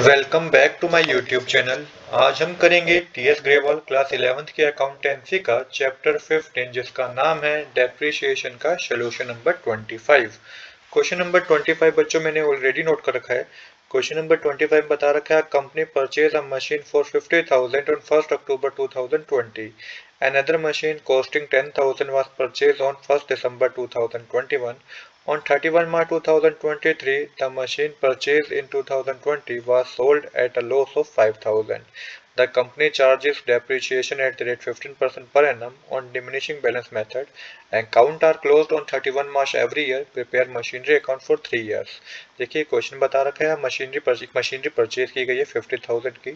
Welcome back to my YouTube channel. आज हम करेंगे टीएस ग्रेवाल क्लास 11th की अकाउंटेंसी का चैप्टर 15 जिसका नाम है डेप्रिसिएशन का सोल्यूशन नंबर 25। क्वेश्चन नंबर 25 बच्चों मैंने ऑलरेडी नोट कर रखा है। क्वेश्चन नंबर 25 बता रखा है company purchase a machine for 50,000 on 1 October 2020। Another machine costing 10,000 was purchased on 1st December 2021. On 31 March 2023, the machine purchased in 2020 was sold at a loss of 5,000. The company charges depreciation at the rate 15% per annum on diminishing balance method. Accounts are closed on 31 March every year. Prepare machinery account for 3 years. देखिए question बता रखा है machinery purchase की गई है 50,000 की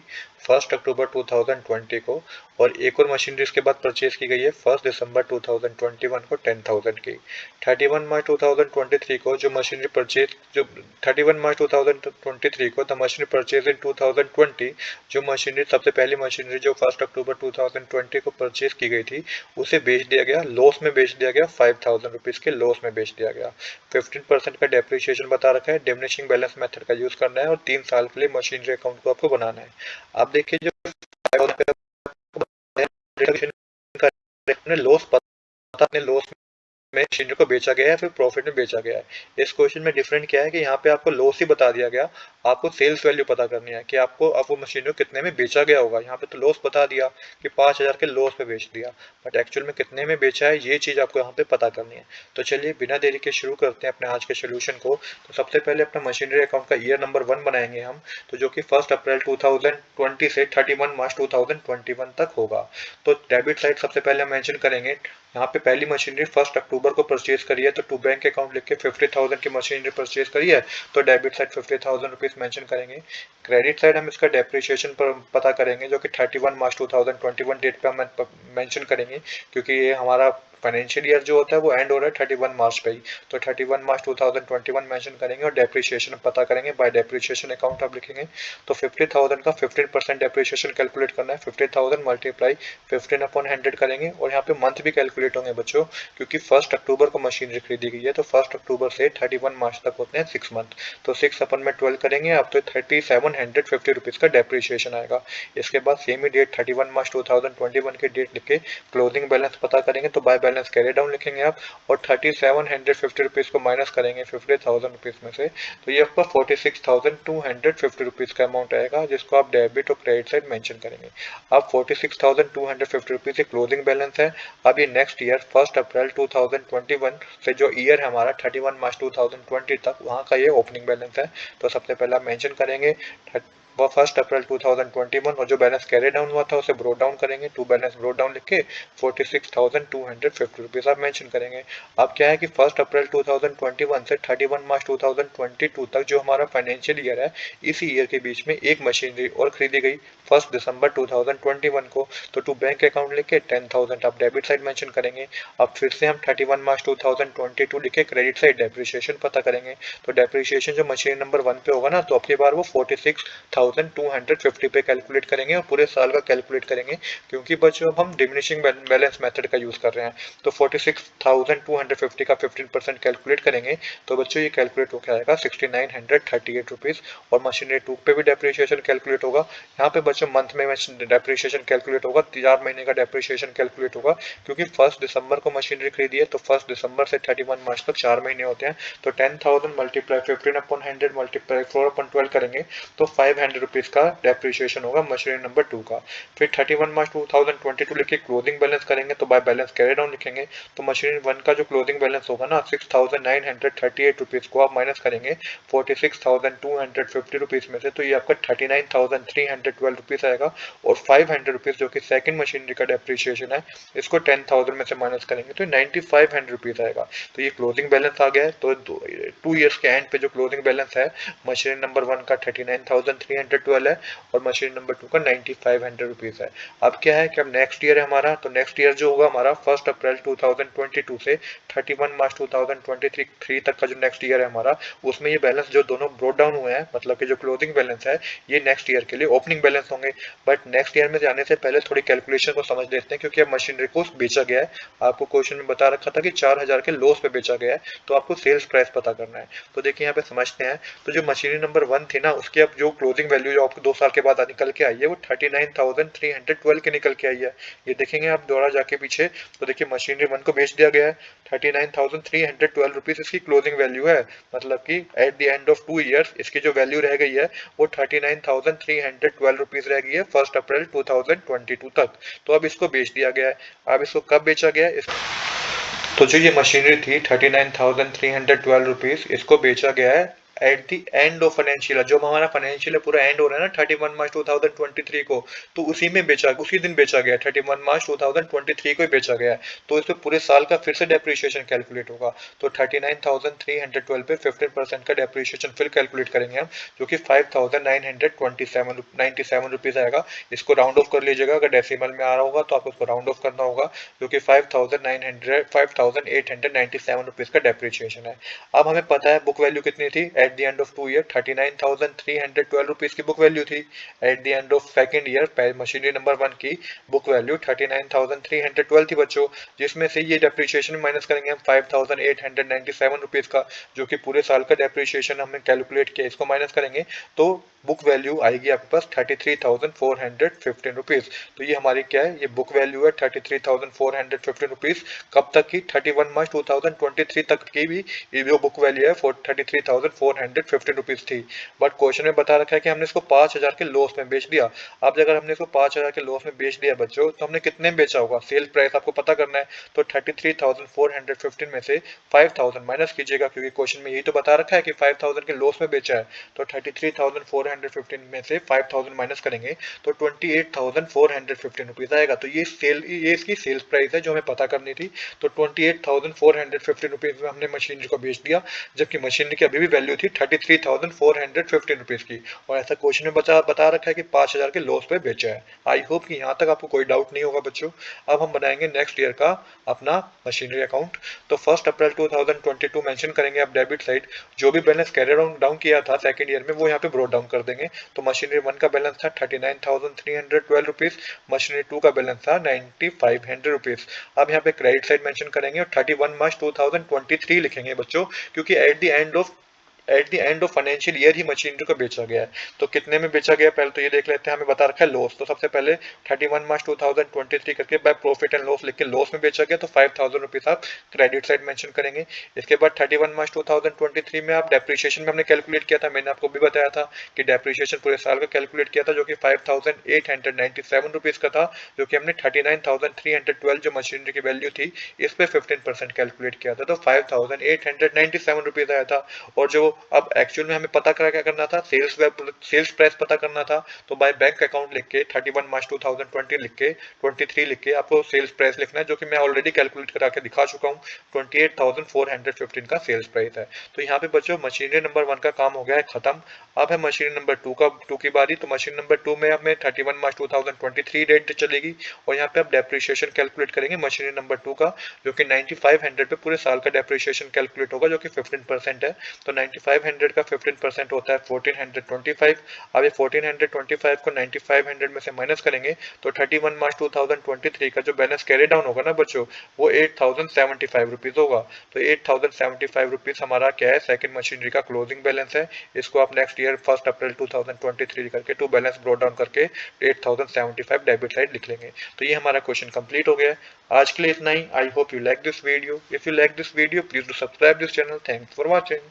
1 अक्टूबर 2020 को, और एक और मशीनरी इसके बाद परचेज की गई है 1 दिसंबर 2021 को 10,000 की। 31 मार्च 2023 को जो 31 मार्च 2023 को द मशीनरी परचेज इन 2020, जो मशीनरी सबसे पहली मशीनरी जो 1 अक्टूबर 2020 को परचेज की गई थी उसे बेच दिया गया, लॉस में बेच दिया गया, 5,000 रुपीज के लॉस में बेच दिया गया। 15% का डेप्रिसिएशन बता रखा है, डिमिनिशिंग बैलेंस मेथड का यूज करना है और 3 साल के लिए मशीनरी अकाउंट को आपको बनाना है। आप देखिए जो लॉस पता अपने लॉस में मशीनरी को बेचा गया है फिर प्रॉफिट में बेचा गया है। इस क्वेश्चन में डिफरेंट क्या है कि यहाँ पे आपको लॉस ही बता दिया गया, आपको सेल्स वैल्यू पता करनी है कि आपको अब वो मशीनरी को कितने में बेचा गया होगा। यहाँ पे तो लॉस बता दिया कि 5,000 के लॉस में बेच दिया, बट एक्चुअल में कितने में बेचा है ये चीज आपको यहाँ पे पता करनी है। तो चलिए बिना देरी के शुरू करते हैं अपने आज के सोल्यूशन को। तो सबसे पहले अपना मशीनरी अकाउंट का ईयर नंबर 1 बनाएंगे हम, तो जो कि 1 अप्रैल 2020 से 31 मार्च 2021 तक होगा। तो डेबिट साइड सबसे पहले मेंशन करेंगे, यहाँ पे पहली मशीनरी 1 अक्टूबर को परचेज करी है, तो टू बैंक अकाउंट लिख के 50,000 की मशीनरी परचेज करी है, तो डेबिट साइड 50,000 रुपीज मेंशन करेंगे। क्रेडिट साइड हम इसका डेप्रिसिएशन पर पता करेंगे, जो कि 31 मार्च 2021 डेट पे हम मेंशन करेंगे, क्योंकि ये हमारा फाइनेंशियल ईयर जो होता है वो एंड हो रहा है 31 मार्च पे ही। तो 31 मार्च 2021 मेंशन करेंगे और डेप्रिसिएशन पता करेंगे, बाय डेप्रिसिएशन अकाउंट आप लिखेंगे। तो 50,000 का 15% डेप्रिसिएशन कैलकुलेट करना है, 50,000 मल्टीप्लाई 15 अपॉन 100 करेंगे, और यहाँ पे मंथ भी कैलकुलेट होंगे बच्चों, क्योंकि 1 अक्टूबर को मशीनरी खरीदी गई है, तो 1 अक्टूबर से 31 मार्च तक होते हैं 6 मंथ। तो 6 अपन में 12 करेंगे आप, तो 3750 रुपीज का डेप्रिसिएशन आएगा। इसके बाद सेम ही डेट 31 मार्च 2021 की डेट लिख के क्लोजिंग बैलेंस पता करेंगे, तो बाय बैलेंस कैरी डाउन लिखेंगे आप, और 3750 रुपीज को माइनस करेंगे 50,000 रुपीज में से, तो ये आपका 46,250 रुपीज का अमाउंट आएगा, जिसको आप डेबिट और क्रेडिट साइड मेंशन करेंगे। अब 46,250 रुपीज क्लोजिंग बैलेंस है। अब ये नेक्स्ट ईयर 1 अप्रैल 2021 से जो ईयर है हमारा 31 मार्च 2020 तक, वहाँ का ये ओपनिंग बैलेंस है। तो सबसे पहले आप मेंशन करेंगे वो 1 अप्रैल 2021, और जो बैलेंस कैरी डाउन हुआ था उसे ब्रो डाउन करेंगे, टू बैलेंस ब्रो डाउन लिख के 46,250 रुपीज आप मेंशन करेंगे। अब क्या है कि 1 अप्रैल 2021 से 31 मार्च 2022 तक जो हमारा फाइनेंशियल ईयर है, इसी ईयर के बीच में एक मशीनरी और खरीदी गई 1 दिसंबर 2021 को, तो टू बैंक अकाउंट लिखे 10,000 आप डेबिट साइड मेंशन करेंगे। अब फिर से हम 31 मार्च 2022 लिखे क्रेडिट साइड डेप्रिसिएशन पता करेंगे, तो डेप्रिसिएशन जो मशीन नंबर 1 पे होगा ना, तो अपनी बार वो 46,250 पे कैलकुलेट करेंगे और पूरे साल का कैलकुलेट करेंगे, क्योंकि बच्चों अब हम डिमिनिशिंग बैलेंस मेथड का यूज कर रहे हैं। तो 46,250 का 15% कैलकुलेट करेंगे, तो बच्चों ये कैलकुलेट होकर आएगा 6,938 रुपीज, और मशीनरी 2 पे भी डेप्रिसिएशन कैलकुलेट होगा। यहाँ पे बच्चों मंथ में डेप्रिसिएशन कैलकुलेट होगा, 4 महीने का डेप्रिसिएशन कैलकुलेट होगा, क्योंकि 1 दिसंबर को मशीनरी खरीदी है, तो 1 दिसंबर से 31 मार्च तक 4 महीने होते हैं। तो 10,000 मल्टीप्लाई 15 अपॉन 100 मल्टीप्लाई 4 अपॉन 12 करेंगे, तो 500 रुपीज का डेप्रिसिएशन होगा मशीनरी नंबर 2 का। फिर 31 मार्च 2022 लिख के क्लोजिंग बैलेंस करेंगे, तो बाय बैलेंस कैरी डाउन लिखेंगे, तो मशीनरी 1 का जो क्लोजिंग बैलेंस होगा ना 6,938 रुपीज को आप माइनस करेंगे 46,250 रुपीज में से, तो ये आपका 39,312 रुपीज आएगा, और 500 रुपीज जो कि सेकंड मशीनरी का डेप्रिसिएशन है, इसको 10,000 में से माइनस करेंगे, तो 9,500 रुपीज आएगा। तो ये क्लोजिंग बैलेंस आ गया है। तो 2 ईयर्स के एंड पे जो क्लोजिंग बैलेंस है मशीन नंबर 1 का 39,312 है, और मशीन नंबर 2 का 9,500 रुपीज है। अब क्या है कि अब नेक्स्ट ईयर है हमारा, तो नेक्स्ट ईयर जो होगा हमारा 1 अप्रैल 2022 से 31 मार्च 2023 तक का जो नेक्स्ट ईयर है हमारा, उसमें ये बैलेंस जो दोनों ब्रोड डाउन हुए हैं, मतलब कि जो क्लोजिंग बैलेंस है ये नेक्स्ट ईयर के लिए ओपनिंग बैलेंस होंगे। बट नेक्स्ट ईयर में जाने से पहले थोड़ी कैलकुलेशन को समझ लेते हैं, क्योंकि अब मशीनरी को बेचा गया है। आपको क्वेश्चन में बता रखा था कि 4,000 के लॉस पे बेचा गया है, तो आपको सेल्स प्राइस पता करना है। तो देखिए यहाँ पे समझते हैं, तो जो मशीनरी नंबर 1 थी ना, उसकी अब जो क्लोजिंग वैल्यू जो आपको 2 साल के बाद निकल के आई है वो 39,312 की निकल के आई है। ये देखेंगे आप दोबारा जाके पीछे तो देखिए मशीनरी 1 को बेच दिया गया है, 39,312 रुपीज इसकी क्लोजिंग वैल्यू है। मतलब कि at the end of 2 years इसकी जो वैल्यू रह गई है वो 39,312 रुपीज रह गई है 1 अप्रैल 2022 तक। तो अब इसको बेच दिया गया है। अब इसको कब बेचा गया है? तो जो ये मशीनरी थी 39,312 रुपीज, इसको बेचा गया है at the end of financial, जो हमारा फाइनेंशियल पूरा एंड हो रहा है ना 31 मार्च 2023 को, तो उसी दिन बेचा गया, 31 मार्च 2023 को ही बेचा गया है। तो इस पे पूरे साल का फिर से डेप्रिसिएशन कैलकुलेट होगा। तो 39,312 पे 15% का डेप्रिसिएशन फिर कैलकुलेट करेंगे हम, जो कि 5,927 रुपीज आएगा। इसको राउंड ऑफ कर लीजिएगा, अगर डेसिमल में आ रहा होगा तो आपको उसको राउंड ऑफ करना होगा, जो कि 5,897 रुपीज का डेप्रिसिएशन है। अब हमें पता है बुक वैल्यू कितनी थी at the end of 2 year, 39,312 rupees की बुक वैल्यू थी। At the end of second year machinery number 1 की बुक वैल्यू 39,312 थी बच्चों, जिसमें से ये डेप्रिसिएशन माइनस करेंगे हम 5,897 रुपीज का, जो कि पूरे साल का डेप्रिसिएशन हमने कैलकुलेट किया, इसको माइनस करेंगे तो बुक वैल्यू आएगी आपके पास 33,415 रुपीज। तो ये हमारी क्या है, ये बुक वैल्यू है 33,415 रुपीज। कब तक की? 31 मार्च 2023 तक की भी ये जो बुक वैल्यू है 33,415 रुपीज थी। बट क्वेश्चन में बता रखा है कि हमने इसको 5,000 के लॉस में बेच दिया। अब अगर हमने इसको 5,000 के लॉस में बेच दिया बच्चों, तो हमने कितने में बेचा होगा? सेल प्राइस आपको पता करना है। तो 33,415 में से 5,000 माइनस कीजिएगा, क्योंकि क्वेश्चन में यही तो बता रखा है कि 5,000 के लॉस में बेचा है। तो 33,415 में से 5,000 माइनस करेंगे तो 28,415 रुपीज आएगा। तो ये इसकी सेल्स प्राइस है जो हमें पता करनी थी। तो 28,415 रुपीज में हमने मशीनरी को बेच दिया, जबकि मशीनरी की अभी भी वैल्यू थी 33,415 रुपीज की। और ऐसा क्वेश्चन में बता रखा है कि 5,000 के लॉस पे बेचा है। आई होप कि यहाँ तक आपको कोई डाउट नहीं होगा बच्चों। अब हम बनाएंगे नेक्स्ट ईयर का अपना मशीनरी अकाउंट। तो 1 अप्रैल 2022 मेंशन करेंगे आप डेबिट साइड, जो भी बैलेंस कैरी डाउन किया था सेकंड ईयर में वो यहाँ पे ब्रोट डाउन कर देंगे। तो मशीनरी 1 का बैलेंस था 39,312 रुपीज, मशीनरी 2 का बैलेंस था 9,500 रुपीज। अब यहाँ पे क्रेडिट साइड मेंशन करेंगे और 31 मार्च 2023 लिखेंगे बच्चों, क्योंकि at the end of financial year he machinery को बेचा गया है। तो कितने में बेचा गया पहले तो ये देख लेते हैं। हमें बता रखा है लॉस, तो सबसे पहले 31 मार्च 2023 करके बाय प्रॉफिट एंड लॉस लिख के लॉस में बेचा गया, तो 5,000 रुपीज आप क्रेडिट साइड मेंशन करेंगे। इसके बाद 31 मार्च 2023 में आप डेप्रिसिएशन में हमने कैलकुलेट किया था, मैंने आपको भी बताया था कि डेप्रिसिएशन पूरे साल का कैलकुलेट किया था, जो कि 5,897 रुपीज का था, जो कि हमने 39,312 जो मशीनरी की वैल्यू थी इस पे 15% कैलकुलेट किया था, तो 5,897 रुपीज आया था। और जो अब एक्चुअल में हमें पता करा क्या करना था, सेल्स प्राइस पता करना था। तो बाय बैंक अकाउंट लिख के 31 मार्च 2020 लिख के 23 लिख के आपको सेल्स प्राइस लिखना है, जो कि मैं ऑलरेडी कैलकुलेट करा के दिखा चुका हूँ। 28,415 का सेल्स प्राइस है। तो यहाँ पे बच्चों मशीनरी नंबर 1 का काम हो गया है खत्म। अब है मशीनरी नंबर 2 की बारी। तो मशीन नंबर 2 में हमें 31 मार्च 2023 डेट चलेगी, और यहाँ पे आप डेप्रिसिएशन कैलकुलेट करेंगे मशीनरी नंबर 2 का, जो कि 9,500 पे पूरे साल का डेप्रिसिएशन कैलकुलेट होगा, जो कि 15% है। तो 9,500 का 15% होता है 1,425। अब ये 1,425 को 9,500 में से माइनस करेंगे तो 31 मार्च 2023 का जो बैलेंस कैरी डाउन होगा ना बच्चों, वो 8,075 रुपीज होगा। तो 8,075 रुपीज हमारा क्या है, सेकंड मशीनरी का क्लोजिंग बैलेंस है। इसको आप नेक्स्ट ईयर 1 अप्रैल 2023 करके टू बैलेंस ब्रोट डाउन करके 8,075 डेबिट साइड लिख लेंगे। तो ये हमारा क्वेश्चन कंप्लीट हो गया है। आज के लिए इतना ही। I hope you like this video. If you like this video, please do subscribe this channel. Thanks for watching.